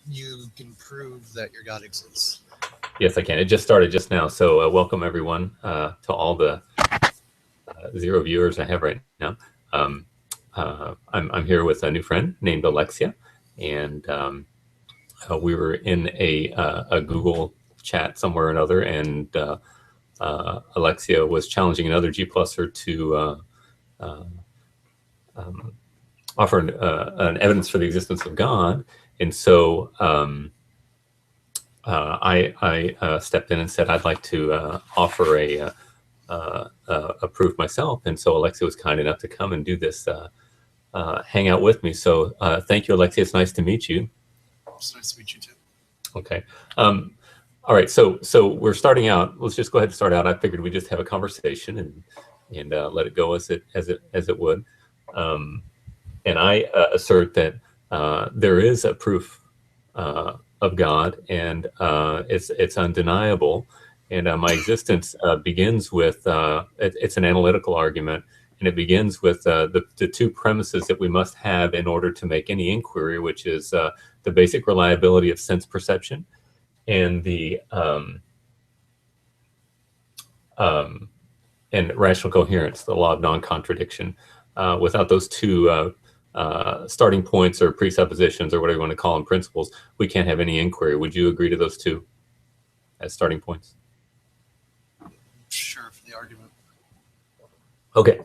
you can prove that your God exists. Yes, I can. It just started just now. So welcome everyone to all the 0 viewers I have right now. I'm here with a new friend named Alexia, and we were in a Google chat somewhere or another, and Alexia was challenging another G+er to offer an evidence for the existence of God, and so I stepped in and said I'd like to offer a proof myself, and so Alexia was kind enough to come and do this hang out with me. So thank you, Alexia. It's nice to meet you. It's nice to meet you too. Okay. All right. So we're starting out. Let's just go ahead and start out. I figured we'd just have a conversation and let it go as it would. And I assert that there is a proof of God, and it's undeniable. And my existence begins with it's an analytical argument, and it begins with the two premises that we must have in order to make any inquiry, which is the basic reliability of sense perception and the and rational coherence, the law of non-contradiction. Without those two starting points or presuppositions or whatever you want to call them, principles, we can't have any inquiry. Would you agree to those two as starting points? Sure, for the argument. Okay.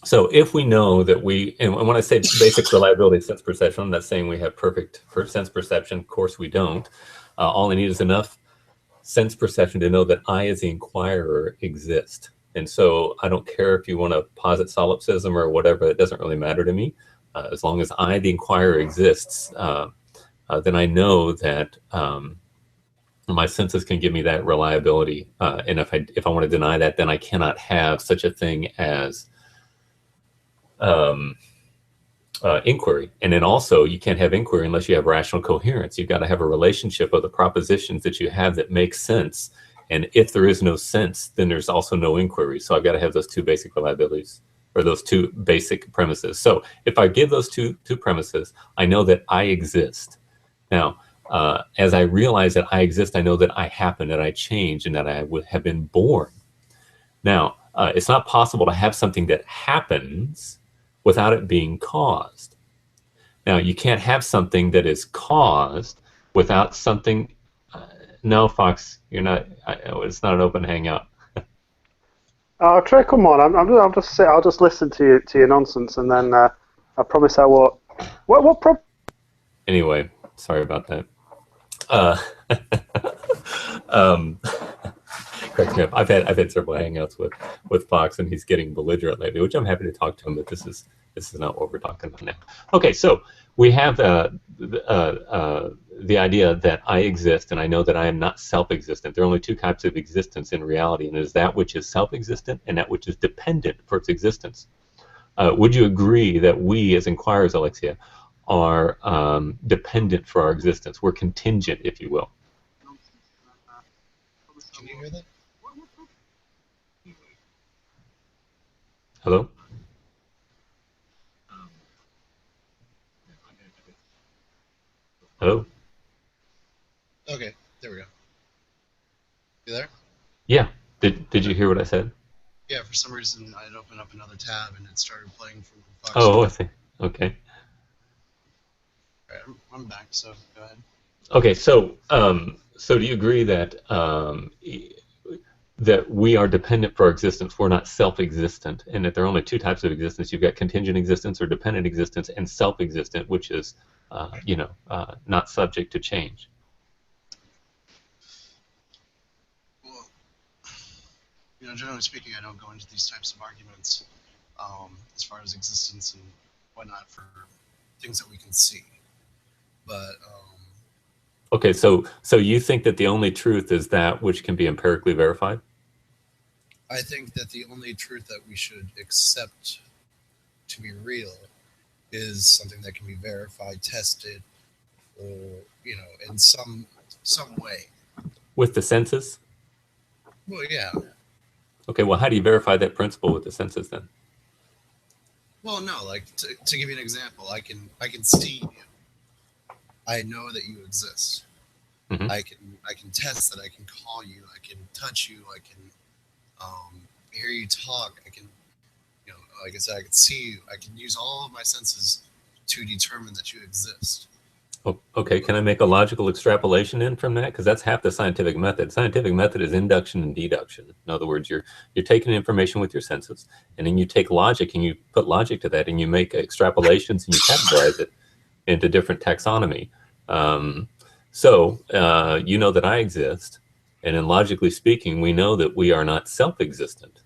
So if we know that and when I say basic reliability of sense perception, I'm not saying we have perfect sense perception. Of course we don't. All I need is enough sense perception to know that I, as the inquirer, exist. And so I don't care if you want to posit solipsism or whatever, it doesn't really matter to me. As long as I, the inquirer, exists, then I know that my senses can give me that reliability. And if I want to deny that, then I cannot have such a thing as inquiry. And then also, you can't have inquiry unless you have rational coherence. You've got to have a relationship of the propositions that you have that make sense. And if there is no sense, then there's also no inquiry. So I've got to have those two basic reliabilities, or those two basic premises. So if I give those two premises, I know that I exist. Now, as I realize that I exist, I know that I happen, that I change, and that I would have been born. Now, it's not possible to have something that happens without it being caused. Now, you can't have something that is caused without something. No, Fox, you're not. It's not an open hangout. Oh, Trey, come on! I'll just sit. I'll just listen to your nonsense, and then I promise I won't. What problem? Anyway, sorry about that. Correct me up. I've had several hangouts with Fox, and he's getting belligerent lately, which I'm happy to talk to him. But this is not what we're talking about now. Okay, so we have the idea that I exist, and I know that I am not self-existent. There are only two types of existence in reality, and it is that which is self-existent and that which is dependent for its existence. Would you agree that we, as inquirers, Alexia, are dependent for our existence? We're contingent, if you will. Can you hear that? Hello? Hello? Okay, there we go. You there? Yeah. Did you hear what I said? Yeah, for some reason I'd opened up another tab and it started playing from Fox. Oh, I see. Okay. All right, I'm back, so go ahead. Okay, so do you agree that that we are dependent for our existence? We're not self-existent, and that there are only two types of existence. You've got contingent existence or dependent existence, and self-existent, which is not subject to change. Well, generally speaking, I don't go into these types of arguments as far as existence and whatnot for things that we can see. But okay, so you think that the only truth is that which can be empirically verified? I think that the only truth that we should accept to be real is something that can be verified, tested, or in some way. With the senses? Well, yeah. Okay, well, how do you verify that principle with the senses then? Well, no, like to give you an example, I can see you. I know that you exist. Mhm. I can test that. I can call you. I can touch you. I can hear you talk. I can, like I said, I can see you. I can use all of my senses to determine that you exist. Oh, okay, can I make a logical extrapolation in from that? Because that's half the scientific method. Scientific method is induction and deduction. In other words, you're taking information with your senses, and then you take logic and you put logic to that, and you make extrapolations and you categorize it into different taxonomy. You know that I exist, and in logically speaking, we know that we are not self-existent.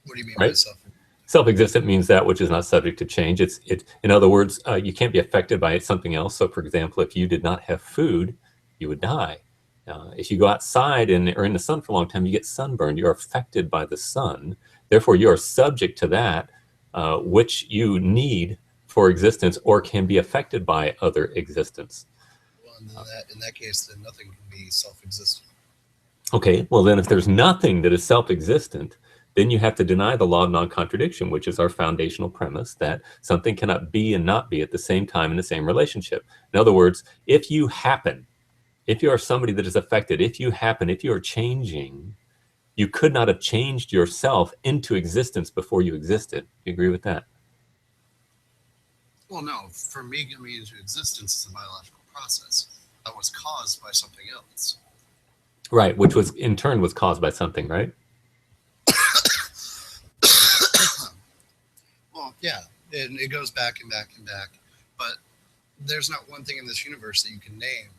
What do you mean right? by self? Self-existent means that which is not subject to change. It's in other words, you can't be affected by something else. So, for example, if you did not have food, you would die. If you go outside and are in the sun for a long time, you get sunburned. You're affected by the sun. Therefore, you are subject to that which you need for existence, or can be affected by other existence. Well, in that case, then nothing can be self-existent. Okay, well then if there's nothing that is self-existent, then you have to deny the law of non-contradiction, which is our foundational premise that something cannot be and not be at the same time in the same relationship. In other words, if you are somebody that is affected, if you are changing, you could not have changed yourself into existence before you existed. Do you agree with that? Well, no. For me, coming into existence is a biological process that was caused by something else. Right, which was in turn was caused by something, right? Well, yeah, and it goes back and back and back. But there's not one thing in this universe that you can name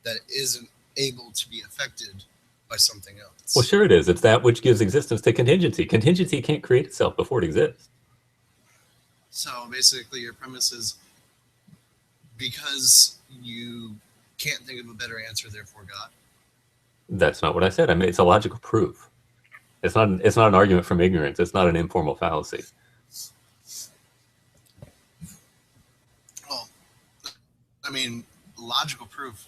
that isn't able to be affected by something else. Well, sure it is. It's that which gives existence to contingency. Contingency can't create itself before it exists. So basically, your premise is because you can't think of a better answer, therefore God. That's not what I said. I mean, it's a logical proof. It's not an argument from ignorance. It's not an informal fallacy. Well, I mean, logical proof.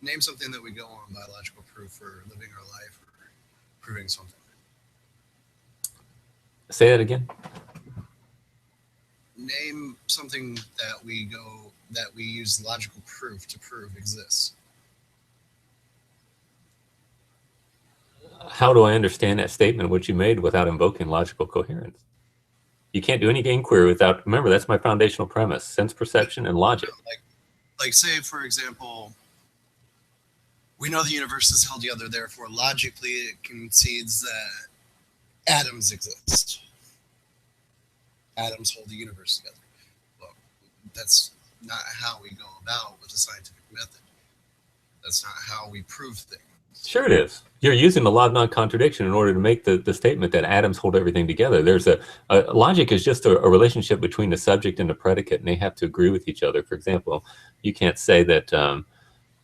Name something that we go on by logical proof for living our life or proving something. Say that again. Name something that we use logical proof to prove exists. How do I understand that statement, which you made, without invoking logical coherence? You can't do any inquiry without, remember, that's my foundational premise, sense perception and logic. Like say, for example, we know the universe is held together, therefore logically it concedes that atoms exist. Atoms hold the universe together. Well, that's not how we go about with the scientific method. That's not how we prove things. Sure it is. You're using the law of non-contradiction in order to make the statement that atoms hold everything together. There's logic is just a relationship between the subject and the predicate, and they have to agree with each other. For example, you can't say that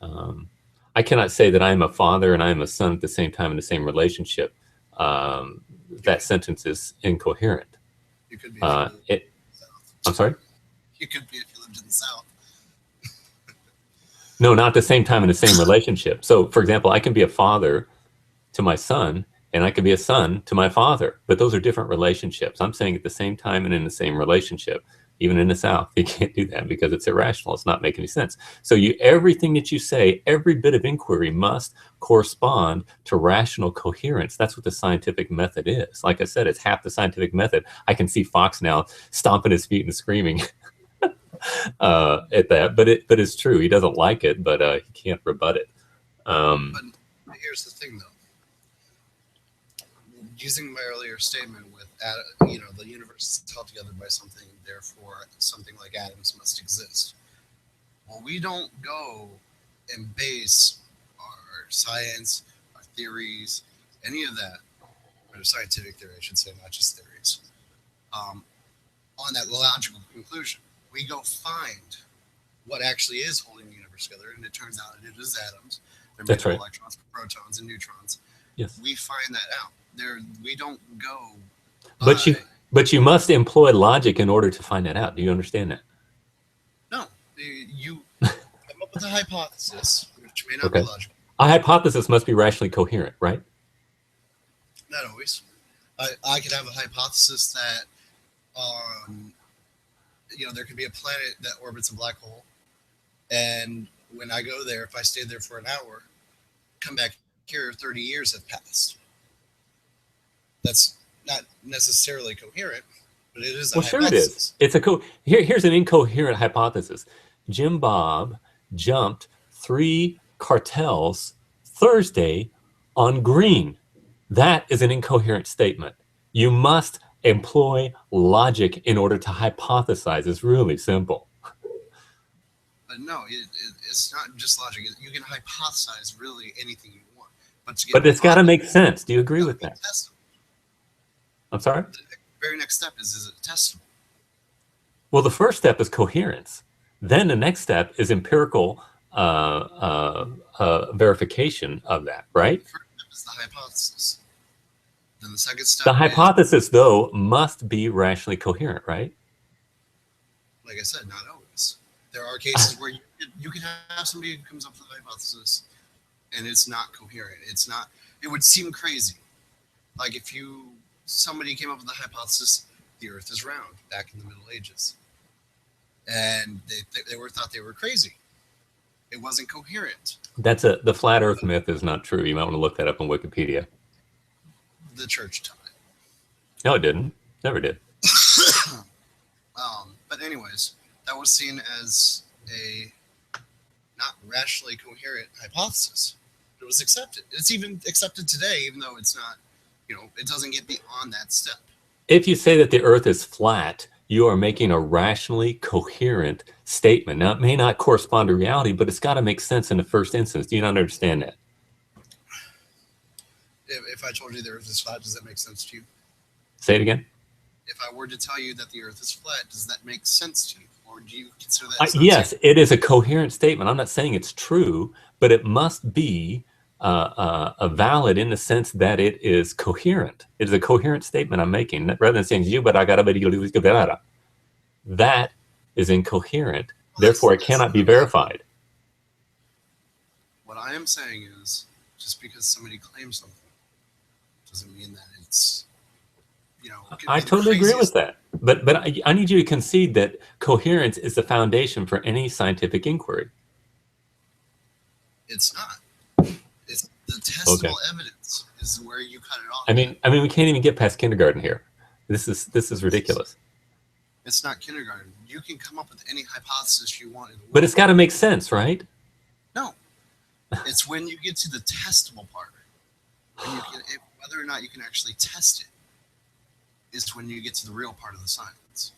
I cannot say that I am a father and I am a son at the same time in the same relationship. That sentence is incoherent. You could be. I'm sorry? You could be if you lived in the South. No, not the same time in the same relationship. So, for example, I can be a father to my son, and I can be a son to my father, but those are different relationships. I'm saying at the same time and in the same relationship. Even in the South, you can't do that because it's irrational. It's not making any sense. So everything that you say, every bit of inquiry must correspond to rational coherence. That's what the scientific method is. Like I said, it's half the scientific method. I can see Fox now stomping his feet and screaming at that, but it's true. He doesn't like it, but he can't rebut it. But here's the thing, though. Using my earlier statement with, the universe is held together by something, therefore something like atoms must exist. Well, we don't go and base our science, our theories, any of that, or scientific theory, I should say, not just theories, on that logical conclusion. We go find what actually is holding the universe together, and it turns out it is atoms. They're made of electrons, protons, and neutrons. Yes. We find that out. We don't go. But you must employ logic in order to find that out. Do you understand that? No, you come up with a hypothesis, which may not be logical. A hypothesis must be rationally coherent, right? Not always. I could have a hypothesis that there could be a planet that orbits a black hole, and when I go there, if I stay there for an hour, come back here, 30 years have passed. That's not necessarily coherent, but it is a Well, sure it hypothesis. is. It's here's an incoherent hypothesis. Jim Bob jumped 3 cartels Thursday on green. That is an incoherent statement. You must employ logic in order to hypothesize. It's really simple. But no, it's not just logic. You can hypothesize really anything you want. But it's got to make sense. Do you agree with that? Testable. I'm sorry? The very next step is it testable? Well, the first step is coherence. Then the next step is empirical verification of that, right? The first step is the hypothesis. Then the second step The hypothesis, though, must be rationally coherent, right? Like I said, not always. There are cases where you can have somebody who comes up with a hypothesis and it's not coherent. It would seem crazy. Like if somebody came up with a hypothesis, the earth is round, back in the Middle Ages. And they thought they were crazy. It wasn't coherent. The flat earth myth is not true. You might want to look that up on Wikipedia. The church taught it. No, it didn't. Never did. But anyways, that was seen as a not rationally coherent hypothesis. It was accepted. It's even accepted today, even though it's not, it doesn't get beyond that step. If you say that the earth is flat, you are making a rationally coherent statement. Now, it may not correspond to reality, but it's got to make sense in the first instance. Do you not understand that? If I told you the earth is flat, does that make sense to you? Say it again. If I were to tell you that the earth is flat, does that make sense to you? Or do you consider that yes, it is a coherent statement. I'm not saying it's true, but it must be valid in the sense that it is coherent. It is a coherent statement I'm making, rather than saying you, but I gotta be. That is incoherent. Therefore, it cannot be verified. What I am saying is, just because somebody claims something doesn't mean that it's, I totally agree with that. But I need you to concede that coherence is the foundation for any scientific inquiry. It's not. It's the testable evidence is where you cut it off. I mean, we can't even get past kindergarten here. This is ridiculous. It's not kindergarten. You can come up with any hypothesis you want. But it's got to make sense, right? No. It's when you get to the testable part. Whether or not you can actually test it is when you get to the real part of the science.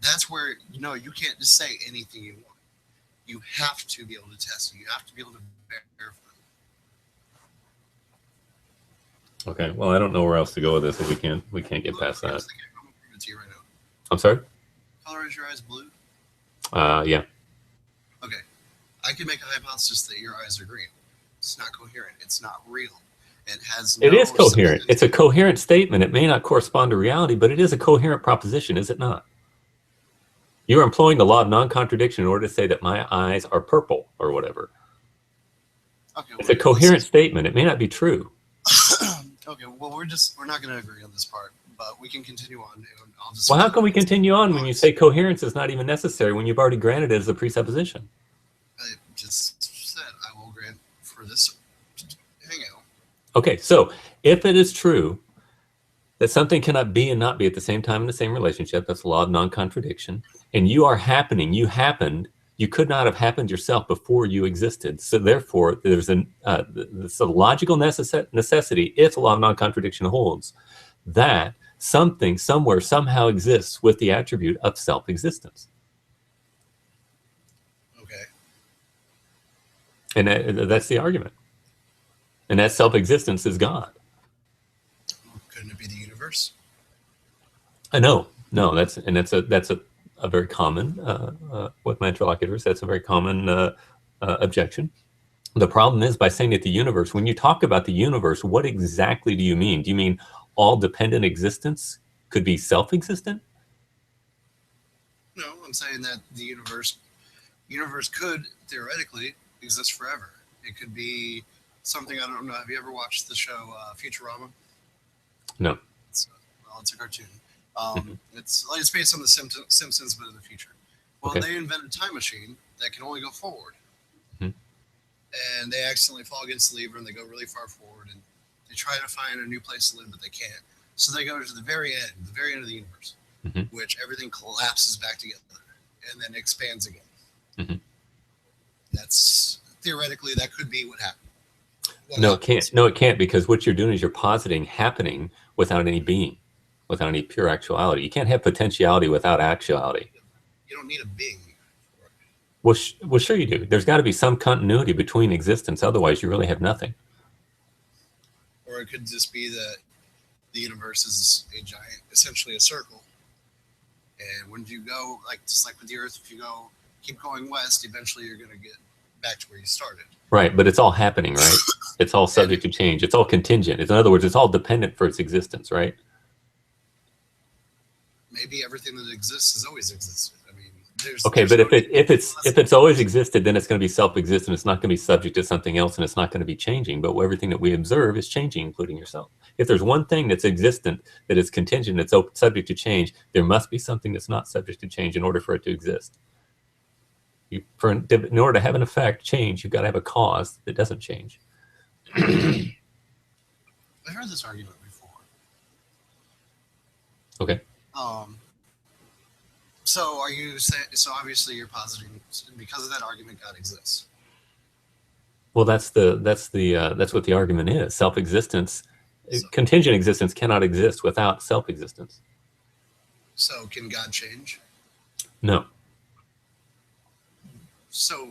That's where, you can't just say anything you want. You have to be able to test it. You have to be able to verify it. Okay, well, I don't know where else to go with this if we can't get past that. I'm going to prove it to you right now. I'm sorry? Colorize your eyes blue? Yeah. Okay. I can make a hypothesis that your eyes are green. It's not coherent. It's not real. It is coherent. It's a coherent statement. It may not correspond to reality, but it is a coherent proposition, is it not? You're employing the law of non-contradiction in order to say that my eyes are purple or whatever. Okay, it's a coherent statement. It may not be true. Okay, well, we're not going to agree on this part, but we can continue on. Well, how can we continue on when you say coherence is not even necessary when you've already granted it as a presupposition? I just said I will grant for this hangout. Okay, so if it is true that something cannot be and not be at the same time in the same relationship, that's the law of non-contradiction, and you happened, you could not have happened yourself before you existed. So therefore, there's a logical necessity, if the law of non-contradiction holds, that something somewhere somehow exists with the attribute of self-existence. Okay. And that's the argument. And that self-existence is God. Couldn't it be the universe? No, that's a very common with my interlocutors. That's a very common objection. The problem is by saying that the universe. When you talk about the universe, what exactly do you mean? Do you mean all dependent existence could be self-existent? No, I'm saying that the universe could theoretically exist forever. It could be something, I don't know. Have you ever watched the show Futurama? No. It's a cartoon. It's based on the Simpsons, but in the future. Well, Okay. they invent a time machine that can only go forward, Mhm. and they accidentally fall against the lever and they go really far forward, and they try to find a new place to live, but they can't. So they go to the very end of the universe, Mhm. which everything collapses back together and then expands again. Mhm. That's theoretically that could be what happened. No, it can't. No, it can't, because what you're doing is you're positing happening without any being, without any pure actuality. You can't have potentiality without actuality. You don't need a being for it. Well, sure you do. There's got to be some continuity between existence. Otherwise, you really have nothing. Or it could just be that the universe is a giant, essentially a circle. And when you go, just like with the Earth, if you keep going west, eventually you're going to get back to where you started. Right, but it's all happening, right? It's all subject to change. It's all contingent. In other words, it's all dependent for its existence, right? Maybe everything that exists has always existed. I mean, okay, but if it's always existed, then it's going to be self-existent. It's not going to be subject to something else, and it's not going to be changing. But everything that we observe is changing, including yourself. If there's one thing that's existent, that is contingent, that's subject to change, there must be something that's not subject to change in order for it to exist. In order to have an effect change, you've got to have a cause that doesn't change. I heard this argument before. Okay. So are you saying? So obviously you're positing because of that argument, God exists. Well, that's what the argument is. Self-existence, contingent existence cannot exist without self-existence. So can God change? No. So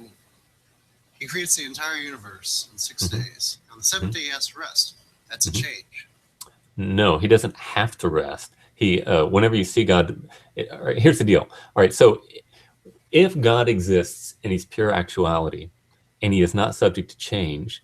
he creates the entire universe in 6 days. On the seventh day, he has to rest. That's a change. No, he doesn't have to rest. He, whenever you see God, all right, here's the deal. All right, so if God exists and he's pure actuality, and he is not subject to change,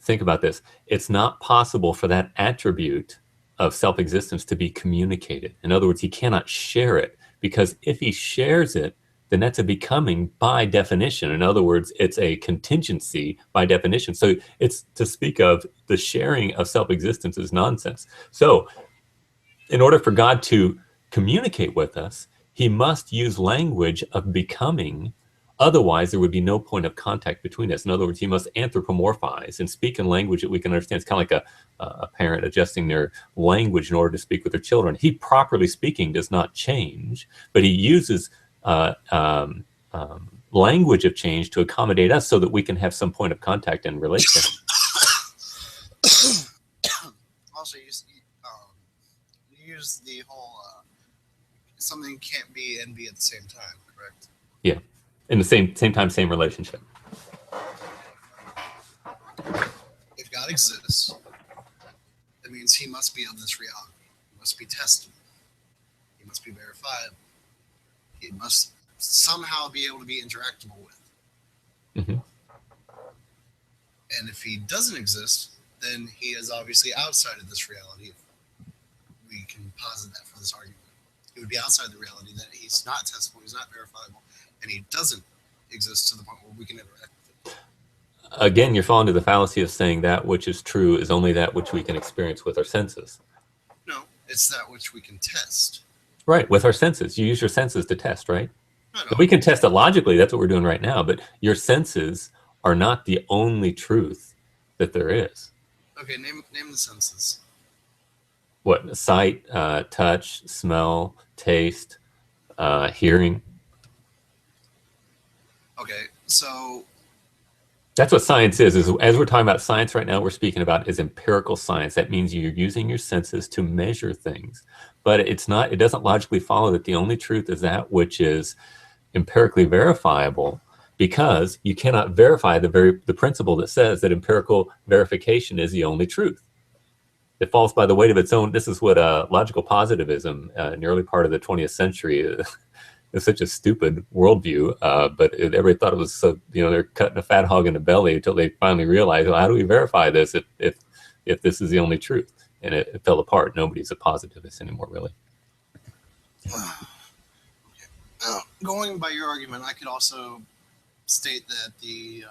think about this. It's not possible for that attribute of self-existence to be communicated. In other words, he cannot share it, because if he shares it, then that's a becoming by definition. In other words, it's a contingency by definition. So it's to speak of the sharing of self-existence is nonsense. So in order for God to communicate with us, he must use language of becoming. Otherwise, there would be no point of contact between us. In other words, he must anthropomorphize and speak in language that we can understand. It's kind of like a parent adjusting their language in order to speak with their children. He, properly speaking, does not change, but he uses language of change to accommodate us so that we can have some point of contact and relate to him. Also, you use the whole something can't be and be at the same time, correct? Yeah, in the same time, same relationship. If God exists, that means he must be of this reality. He must be testable. He must be verifiable. He must somehow be able to be interactable with. Mm-hmm. And if he doesn't exist, then he is obviously outside of this reality. We can posit that for this argument. He would be outside the reality that he's not testable, he's not verifiable, and he doesn't exist to the point where we can interact with it. Again, you're falling to the fallacy of saying that which is true is only that which we can experience with our senses. No, it's that which we can test. Right, with our senses. You use your senses to test, right? No. We can test it logically. That's what we're doing right now. But your senses are not the only truth that there is. Okay, name the senses. What? Sight, touch, smell, taste, hearing. Okay, so that's what science is as we're talking about science right now, we're speaking about is empirical science. That means you're using your senses to measure things. But it doesn't logically follow that the only truth is that which is empirically verifiable, because you cannot verify the principle that says that empirical verification is the only truth. It falls by the weight of its own. This is what logical positivism in the early part of the 20th century is such a stupid worldview, but everybody thought it was so, they're cutting a fat hog in the belly until they finally realized, well, how do we verify this if this is the only truth? And it fell apart. Nobody's a positivist anymore, really. Going by your argument, I could also state that the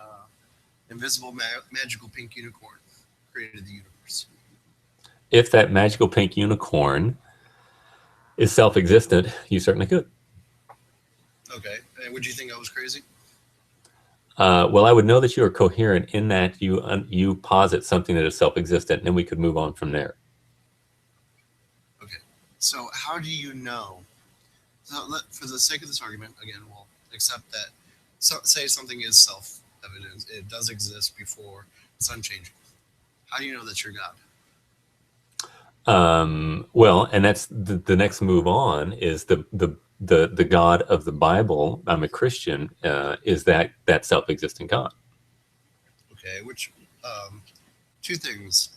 invisible magical pink unicorn created the universe. If that magical pink unicorn is self-existent, you certainly could. Okay. And would you think I was crazy? Well, I would know that you are coherent in that you posit something that is self-existent, and we could move on from there. Okay. So how do you know? So for the sake of this argument, again, we'll accept that. So, say something is self-evident; it does exist before it's unchanging. How do you know that you're God? Well, and that's the next move on is the God of the Bible. I'm a Christian. Is that self-existent God? Okay. Which two things.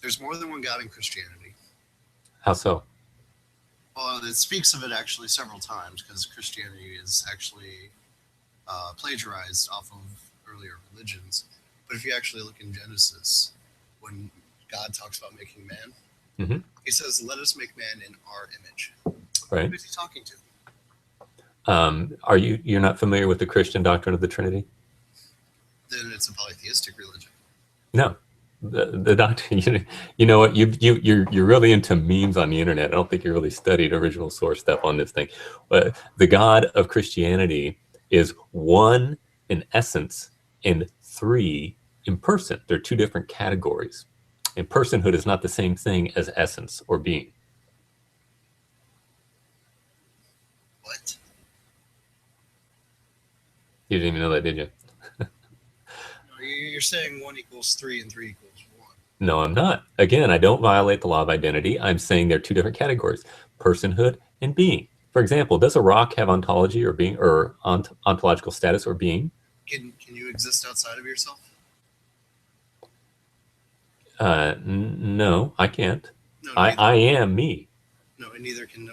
There's more than one God in Christianity. How so? Well, it speaks of it actually several times because Christianity is actually plagiarized off of earlier religions. But if you actually look in Genesis, when God talks about making man, Mm-hmm. he says, "Let us make man in our image." Right. Who is he talking to? Are you're not familiar with the Christian doctrine of the Trinity? Then it's a polytheistic religion. No. The doctrine, you know what, you're really into memes on the internet. I don't think you really studied original source stuff on this thing. But the God of Christianity is one in essence and three in person. They're two different categories. And personhood is not the same thing as essence or being. What? You didn't even know that, did you? No, you're saying 1 equals 3 and 3 equals 1. No, I'm not. Again, I don't violate the law of identity. I'm saying they're two different categories, personhood and being. For example, does a rock have ontology or being, or ontological status or being? Can you exist outside of yourself? No, I can't. No, I am me. no, and neither can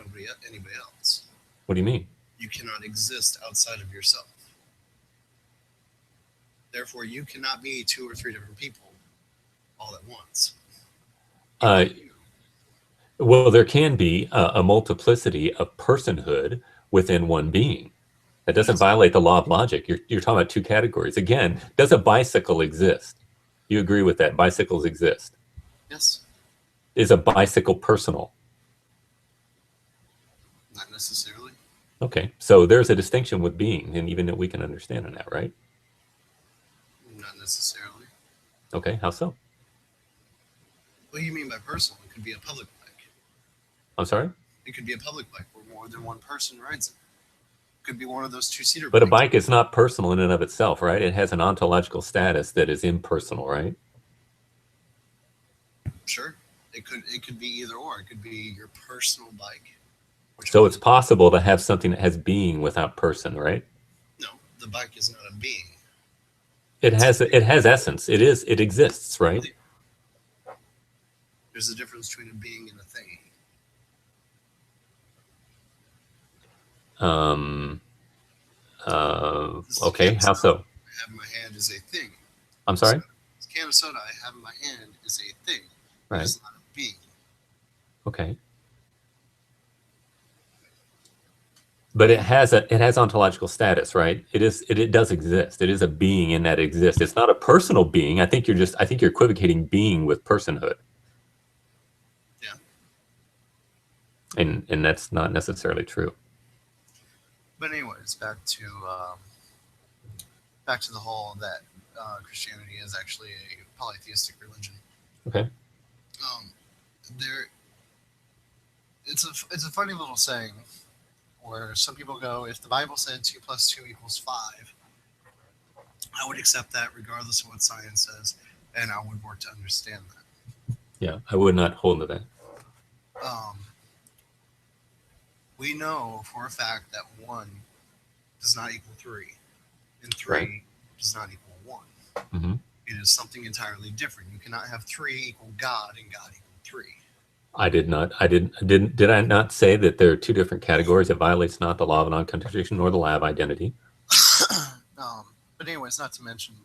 anybody else. What do you mean? You cannot exist outside of yourself. Therefore, you cannot be 2 or 3 different people all at once. Well, there can be a multiplicity of personhood within one being. That doesn't violate the law of logic. You're talking about two categories. Again, does a bicycle exist? You agree with that? Bicycles exist. Yes. Is a bicycle personal? Not necessarily. Okay, so there's a distinction with being, and even that we can understand in that, right? Not necessarily. Okay, how so? What do you mean by personal? It could be a public bike. I'm sorry? It could be a public bike where more than one person rides it. It could be one of those two-seater But a bikes. bike is not personal in and of itself, right? It has an ontological status that is impersonal, right? Sure. It could be either or. It could be your personal bike. So it's possible to have something that has being without person, right? No, the bike is not a being. It has essence. It exists, right? There's a difference between a being and a thing. Okay, how so? I have in my hand is a thing. I'm sorry? This can of soda I have in my hand is a thing. Right. It's not a being. Okay. But it has ontological status, right? It does exist. It is a being in that it exists. It's not a personal being. I think you're equivocating being with personhood. Yeah. And that's not necessarily true. But anyways, back to the whole that Christianity is actually a polytheistic religion. Okay. It's a funny little saying where some people go, if the Bible said 2 + 2 = 5, I would accept that regardless of what science says, and I would work to understand that. Yeah, I would not hold to that. We know for a fact that 1 does not equal 3, and 3 Right. does not equal 1. Mm-hmm. It is something entirely different. You cannot have 3 equal God and God equal 3. I did not. Did I not say that there are two different categories? It violates not the law of non-contradiction nor the law of identity. But anyways, not to mention,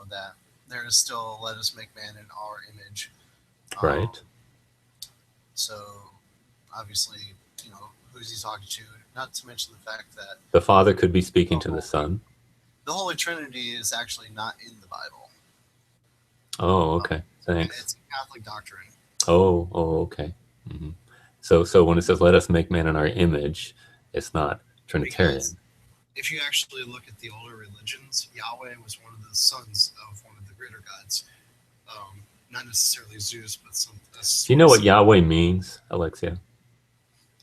that there is still let us make man in our image. Right. So obviously, who's he talking to? Not to mention the fact that The Father could be speaking to the Son. the Holy Trinity is actually not in the Bible. Oh, okay. Thanks. It's a Catholic doctrine. Oh, okay. Mm-hmm. So when it says "Let us make man in our image," it's not Trinitarian. Because if you actually look at the older religions, Yahweh was one of the sons of one of the greater gods. Not necessarily Zeus, but some. Do you know what Yahweh means, Alexia?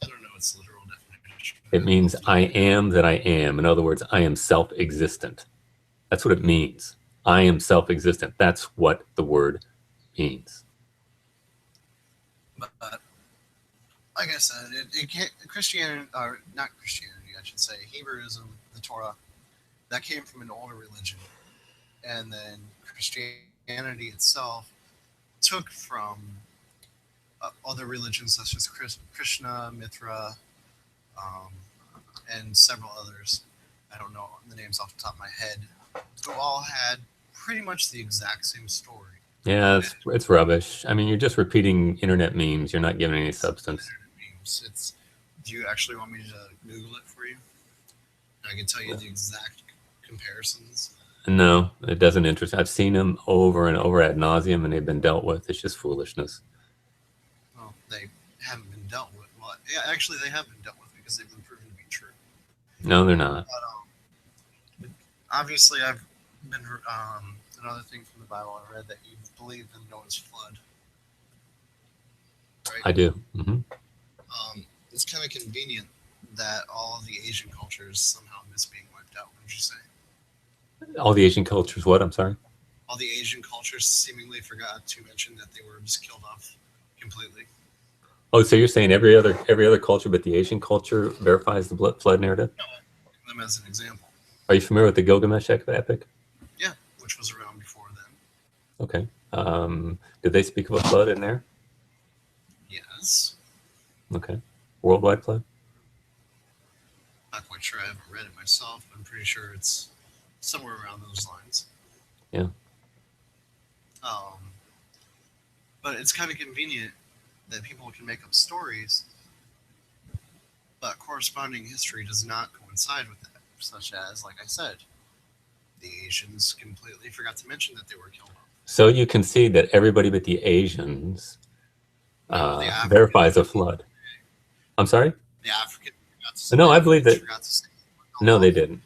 I don't know its literal definition. It means I am that I am. In other words, I am self-existent. That's what it means. I am self-existent. That's what the word means. But like I said, it can't, Christianity, or not Christianity, I should say, Hebrewism, the Torah, that came from an older religion. And then Christianity itself took from other religions such as Krishna, Mithra, and several others. I don't know the names off the top of my head, who all had pretty much the exact same story. Yeah, it's rubbish. I mean, you're just repeating internet memes. You're not giving any substance. Memes. Do you actually want me to Google it for you? I can tell you the exact comparisons. No, it doesn't interest. I've seen them over and over ad nauseum, and they've been dealt with. It's just foolishness. Well, they haven't been dealt with. Well, yeah, actually, they have been dealt with because they've been proven to be true. No, they're not. But, obviously, I've been another thing from the Bible I read that you believe in Noah's flood. Right? I do. Mm-hmm. It's kind of convenient that all of the Asian cultures somehow miss being wiped out. Wouldn't you say? All the Asian cultures. What? I'm sorry. All the Asian cultures seemingly forgot to mention that they were just killed off completely. Oh, so you're saying every other culture but the Asian culture verifies the flood narrative? No, them as an example. Are you familiar with the Gilgamesh epic? Yeah, which was around before then. Okay. Did they speak of a flood in there? Yes. Okay. Worldwide flood? Not quite sure. I haven't read it myself, but I'm pretty sure it's somewhere around those lines. Yeah. But it's kind of convenient that people can make up stories, but corresponding history does not coincide with that. Such as, like I said, the Asians completely forgot to mention that they were killed off. So you concede that everybody but the Asians verifies a flood. I'm sorry? The African forgot to say. No, I believe that. Forgot to say. No, they didn't.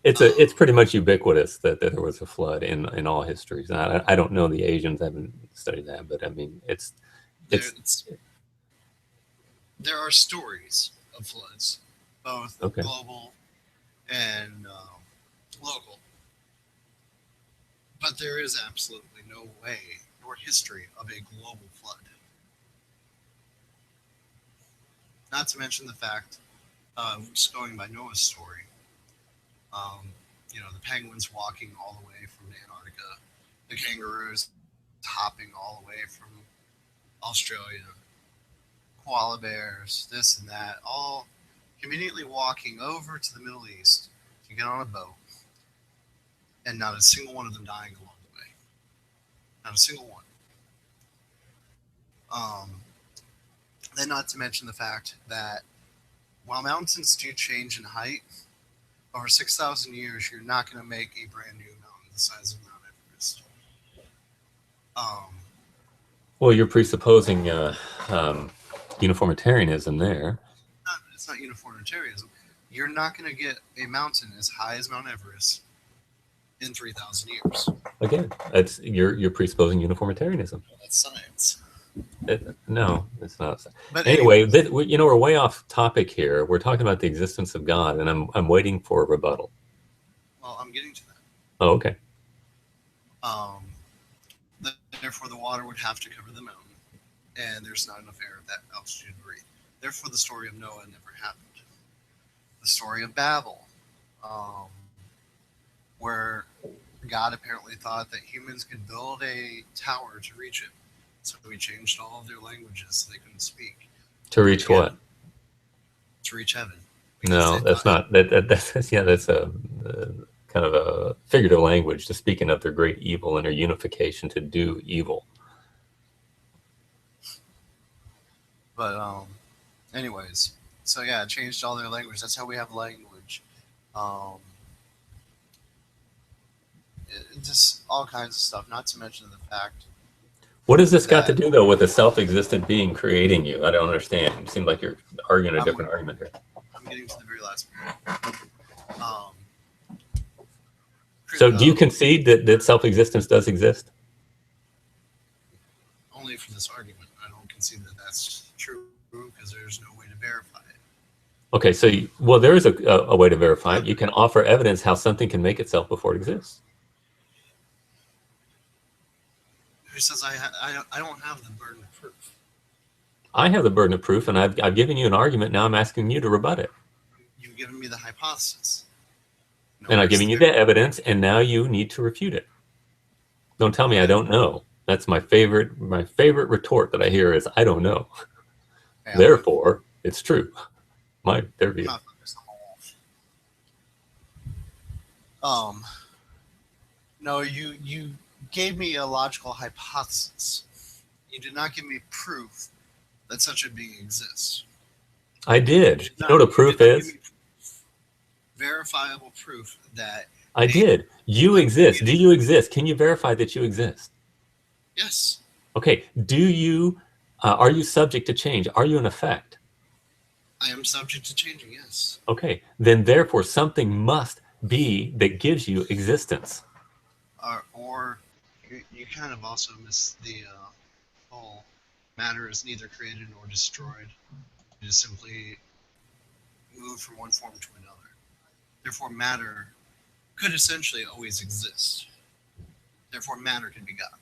It's pretty much ubiquitous that there was a flood in all histories. I don't know the Asians. I haven't studied that, but I mean, there are stories of floods, both global and local. But there is absolutely no way nor history of a global flood. Not to mention the fact, just going by Noah's story, the penguins walking all the way from Antarctica, the kangaroos hopping all the way from Australia, koala bears, this and that, all conveniently walking over to the Middle East to get on a boat, and not a single one of them dying along the way. Not a single one. Then not to mention the fact that while mountains do change in height, over 6,000 years, you're not going to make a brand new mountain the size of Mount Everest. Well, you're presupposing uniformitarianism there. It's not uniformitarianism. You're not going to get a mountain as high as Mount Everest in 3,000 years. Again, you're presupposing uniformitarianism. Well, that's science. No, it's not. But anyway, we're way off topic here. We're talking about the existence of God, and I'm waiting for a rebuttal. Well, I'm getting to that. Oh, okay. Therefore, the water would have to cover the mountain, and there's not enough air at that altitude to breathe. Therefore, the story of Noah never happened. The story of Babel, where God apparently thought that humans could build a tower to reach it. So we changed all of their languages so they couldn't speak. To reach what? To reach heaven. No, that's not. That's a kind of a figurative language to speaking of their great evil and their unification to do evil. But anyways, so yeah, it changed all their language. That's how we have language. Just all kinds of stuff. Not to mention the fact. What has this got to do, though, with a self-existent being creating you? I don't understand. It seems like you're arguing a different argument here. I'm getting to the very last part. So do you concede that self-existence does exist? Only for this argument. I don't concede that that's true because there's no way to verify it. Okay, so, well, there is a way to verify it. You can offer evidence how something can make itself before it exists. Who says I don't have the burden of proof? I have the burden of proof, and I've given you an argument. Now I'm asking you to rebut it. You've given me the hypothesis. And I've given you the evidence, and now you need to refute it. Don't tell me I don't know. That's my favorite retort that I hear is, I don't know. Yeah. Therefore, it's true. Their view. No, you gave me a logical hypothesis. You did not give me proof that such a being exists. I did. You know what a proof is? Verifiable proof that I did. You exist. Do you exist? Can you verify that you exist? Yes. Okay. Do you? Are you subject to change? Are you an effect? I am subject to changing. Yes. Okay. Then, therefore, something must be that gives you existence. Or you kind of also miss the whole matter is neither created nor destroyed. It is simply moved from one form to another. Therefore, matter could essentially always exist. Therefore, matter can be God.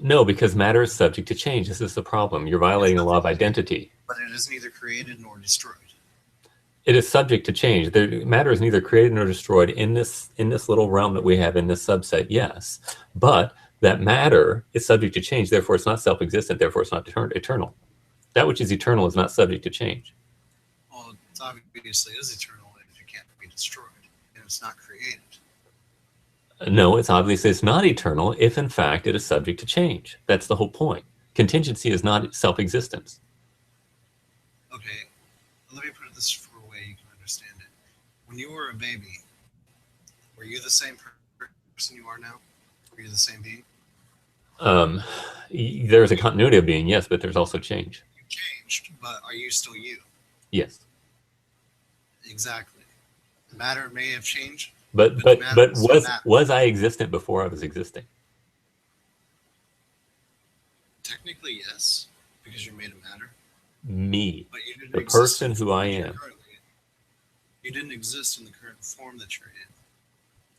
No, because matter is subject to change. This is the problem. You're violating the law of identity. But it is neither created nor destroyed. It is subject to change. Matter is neither created nor destroyed in this little realm that we have in this subset, yes. But that matter is subject to change. Therefore, it's not self-existent. Therefore, it's not eternal. That which is eternal is not subject to change. Well, it obviously is eternal if it can't be destroyed, and it's not created. No, it's obviously it's not eternal if, in fact, it is subject to change. That's the whole point. Contingency is not self-existence. Okay, let me put it this way you can understand it. When you were a baby, were you the same person you are now? Were you the same being? There's a continuity of being, yes, but there's also change. You changed, but are you still you? Yes. Exactly. The matter may have changed. But was I existent before I was existing? Technically, yes, because you're made of matter. Me, but you didn't the person who I am. You didn't exist in the current form that you're in.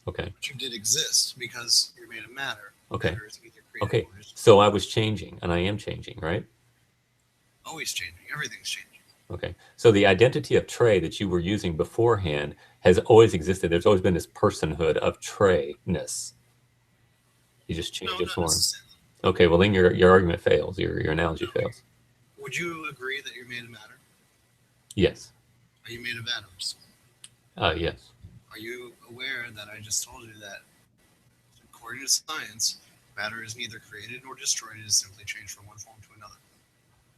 Okay. But you did exist because you're made of matter. Okay. Matter is either Okay. So I was changing, and I am changing, right? Always changing. Everything's changing. Okay. So the identity of Trey that you were using beforehand has always existed. There's always been this personhood of Trey-ness. You just changed your form. Okay. Well, then your argument fails. Your analogy fails. Would you agree that you're made of matter? Yes. Are you made of atoms? Yes. Are you aware that I just told you that, according to science, matter is neither created nor destroyed. It is simply changed from one form to another.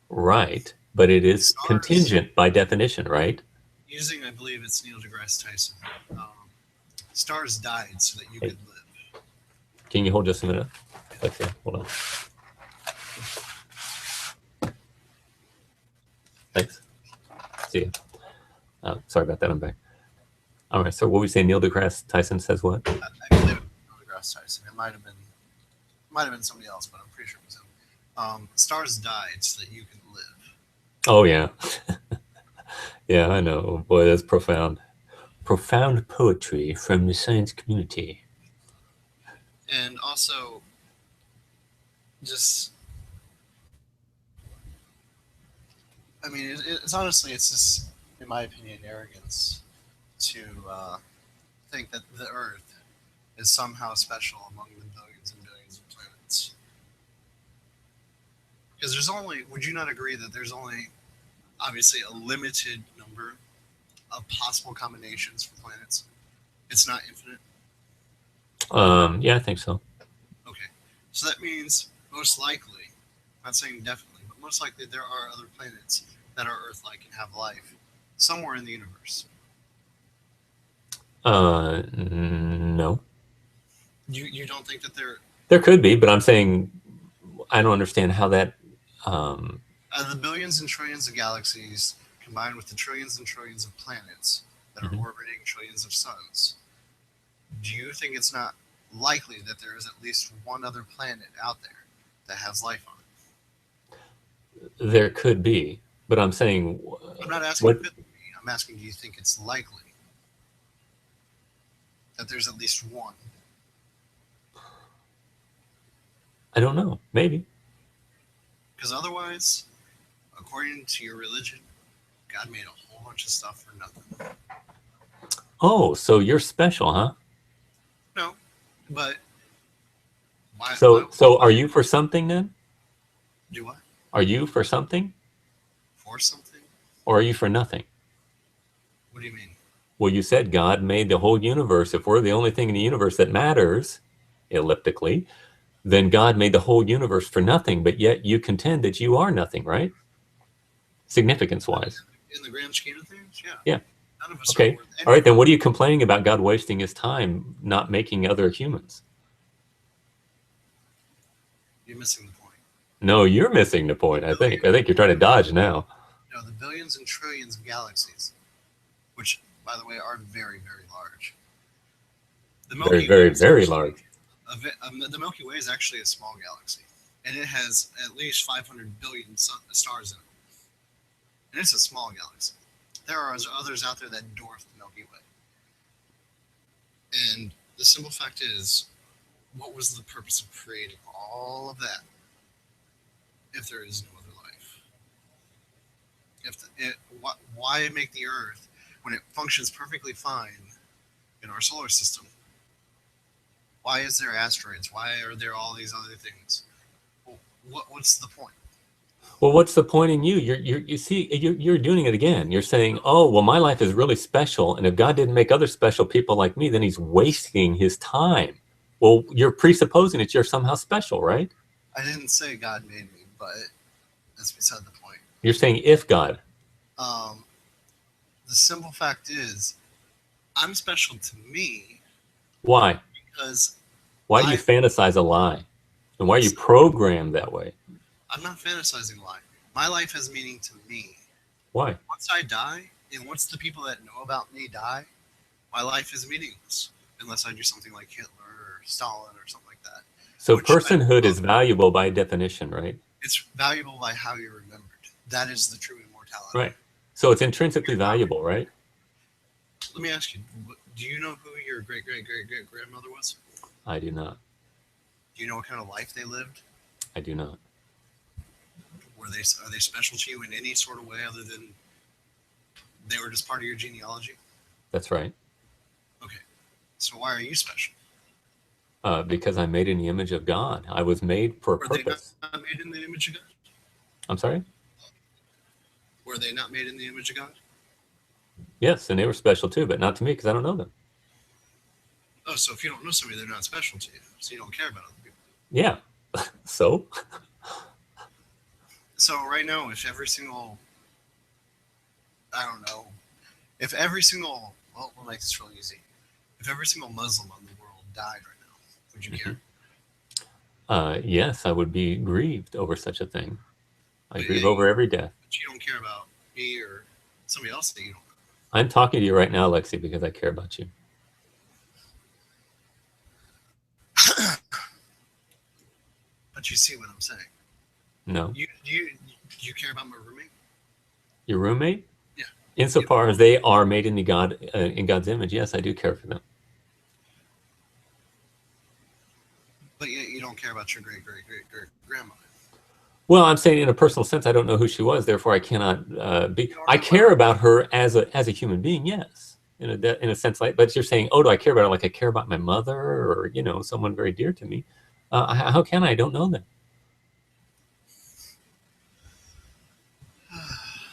Right. But it is contingent by definition, right? Using, I believe it's Neil deGrasse Tyson. Stars died so that you could live. Can you hold just a minute? Okay, hold on. Thanks. See you. Sorry about that. I'm back. All right. So what we say? Neil deGrasse Tyson says what? I believe it was Neil deGrasse Tyson. It might have been somebody else, but I'm pretty sure it was him. Stars died so that you could live. Oh yeah. Yeah, I know. Boy, that's profound. Profound poetry from the science community. And also, just, I mean, it's honestly, it's just, in my opinion, arrogance to think that the Earth is somehow special among the billions and billions of planets. Because there's only, would you not agree that there's only, obviously, a limited number of possible combinations for planets? It's not infinite? Yeah, I think so. Okay. So that means, most likely, I'm not saying definitely, but most likely there are other planets that are Earth-like and have life somewhere in the universe. No. You don't think that There could be, but I'm saying I don't understand how that. The billions and trillions of galaxies combined with the trillions and trillions of planets that are orbiting trillions of suns, do you think it's not likely that there is at least one other planet out there that has life on it? There could be, but I'm saying. I'm not asking if it would be. I'm asking, do you think it's likely that there's at least one? I don't know. Maybe. Because otherwise, according to your religion, God made a whole bunch of stuff for nothing. Oh, so you're special, huh? No, but why? So are you for something then? Do what? Are you for something? For something? Or are you for nothing? What do you mean? Well, you said God made the whole universe. If we're the only thing in the universe that matters, elliptically, then God made the whole universe for nothing, but yet you contend that you are nothing, right? Significance-wise. In the grand scheme of things, yeah. Yeah. None of us okay. are worth anything. All right, then what are you complaining about God wasting his time not making other humans? You're missing the point. No, you're missing the point, I think. I think you're trying to dodge now. No, the billions and trillions of galaxies, which, by the way, are very, very large. The Milky Very, Way is very actually- large. The Milky Way is actually a small galaxy, and it has at least 500 billion stars in it. And it's a small galaxy. There are others out there that dwarf the Milky Way. And the simple fact is, what was the purpose of creating all of that if there is no other life? Why make the Earth when it functions perfectly fine in our solar system? Why is there asteroids? Why are there all these other things? What's the point? Well, what's the point in you? You're doing it again. You're saying, oh, well, my life is really special, and if God didn't make other special people like me, then he's wasting his time. Well, you're presupposing that you're somehow special, right? I didn't say God made me, but that's beside the point. You're saying if God. The simple fact is, I'm special to me. Why? Because why do you fantasize a lie? And why are you programmed that way? I'm not fantasizing a lie. My life has meaning to me. Why? Once I die, and once the people that know about me die, my life is meaningless. Unless I do something like Hitler or Stalin or something like that. So personhood is valuable by definition, right? It's valuable by how you're remembered. That is the true immortality. Right. So it's intrinsically valuable, right? Let me ask you, do you know who your great-great-great-great-grandmother was? I do not. Do you know what kind of life they lived? I do not. Are they special to you in any sort of way other than they were just part of your genealogy? That's right. Okay. So why are you special? Because I'm made in the image of God. I was made for a purpose. Were they not made in the image of God? I'm sorry? Were they not made in the image of God? Yes, and they were special too, but not to me because I don't know them. Oh, so if you don't know somebody, they're not special to you. So you don't care about other people. Yeah. So? So right now, if every single, I don't know, if every single, well, we'll make this real easy. If every single Muslim in the world died right now, would you care? Yes, I would be grieved over such a thing. I grieve over every death. But you don't care about me or somebody else that you don't know. I'm talking to you right now, Alexia, because I care about you. But you see what I'm saying? No. Do you care about my roommate? Your roommate? Yeah. Insofar as they are made in God's image, yes, I do care for them. But yet you don't care about your great-great-great-great-grandmother. Well, I'm saying in a personal sense, I don't know who she was, therefore I cannot be. I care about her as a human being, yes, in a sense. Like, but you're saying, oh, do I care about her like I care about my mother or someone very dear to me? How can I? I don't know them.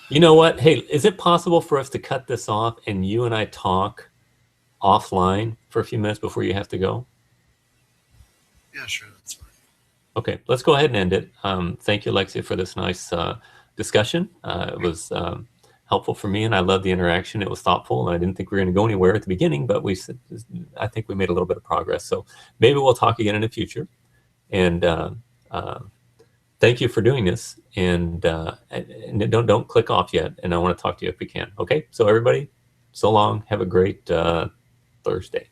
You know what? Hey, is it possible for us to cut this off and you and I talk offline for a few minutes before you have to go? Yeah, sure, that's fine. Okay, let's go ahead and end it. Thank you, Alexia, for this nice discussion. It was helpful for me, and I loved the interaction. It was thoughtful, and I didn't think we were going to go anywhere at the beginning, but I think we made a little bit of progress. So maybe we'll talk again in the future. And thank you for doing this. And don't click off yet. And I want to talk to you if we can. Okay. So everybody, so long. Have a great Thursday.